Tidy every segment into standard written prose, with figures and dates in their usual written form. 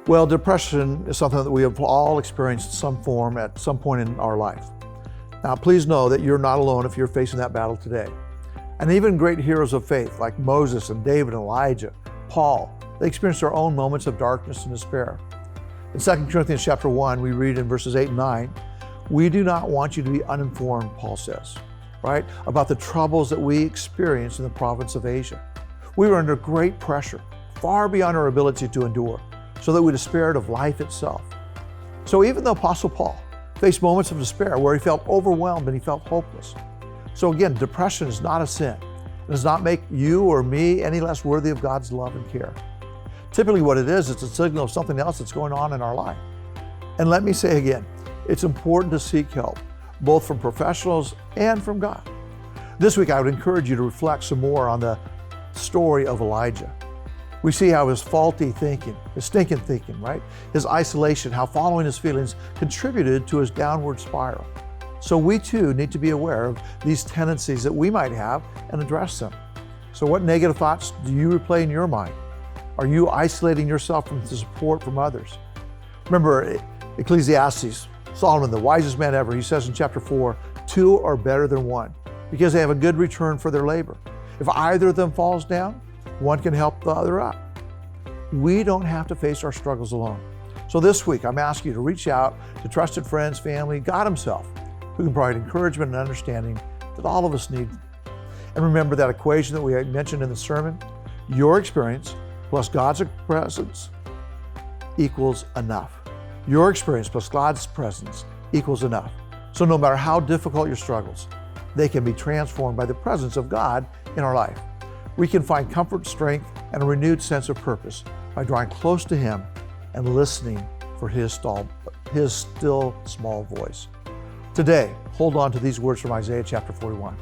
Well, depression is something that we have all experienced in some form at some point in our life. Now, please know that you're not alone if you're facing that battle today. And even great heroes of faith like Moses and David and Elijah, Paul, they experienced their own moments of darkness and despair. In 2 Corinthians chapter 1, we read in verses 8 and 9, "We do not want you to be uninformed," Paul says, right, "about the troubles that we experienced in the province of Asia. We were under great pressure, far beyond our ability to endure, so that we despaired of life itself." So even the Apostle Paul faced moments of despair where he felt overwhelmed and he felt hopeless. So again, depression is not a sin. It does not make you or me any less worthy of God's love and care. Typically what it is, it's a signal of something else that's going on in our life. And let me say again, it's important to seek help, both from professionals and from God. This week, I would encourage you to reflect some more on the story of Elijah. We see how his faulty thinking, his stinking thinking, right? His isolation, how following his feelings contributed to his downward spiral. So we too need to be aware of these tendencies that we might have and address them. So what negative thoughts do you replay in your mind? Are you isolating yourself from the support from others? Remember Ecclesiastes, Solomon, the wisest man ever, he says in chapter 4, "Two are better than one because they have a good return for their labor. If either of them falls down, one can help the other up." We don't have to face our struggles alone. So this week, I'm asking you to reach out to trusted friends, family, God himself, who can provide encouragement and understanding that all of us need. And remember that equation that we mentioned in the sermon, your experience plus God's presence equals enough. Your experience plus God's presence equals enough. So no matter how difficult your struggles, they can be transformed by the presence of God in our life. We can find comfort, strength, and a renewed sense of purpose by drawing close to him and listening for his still small voice. Today, hold on to these words from Isaiah chapter 41.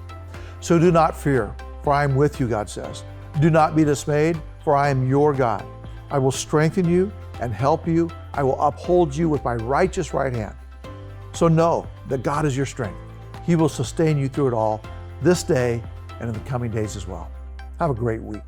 "So do not fear, for I am with you," God says. "Do not be dismayed, for I am your God. I will strengthen you and help you. I will uphold you with my righteous right hand." So know that God is your strength. He will sustain you through it all this day and in the coming days as well. Have a great week.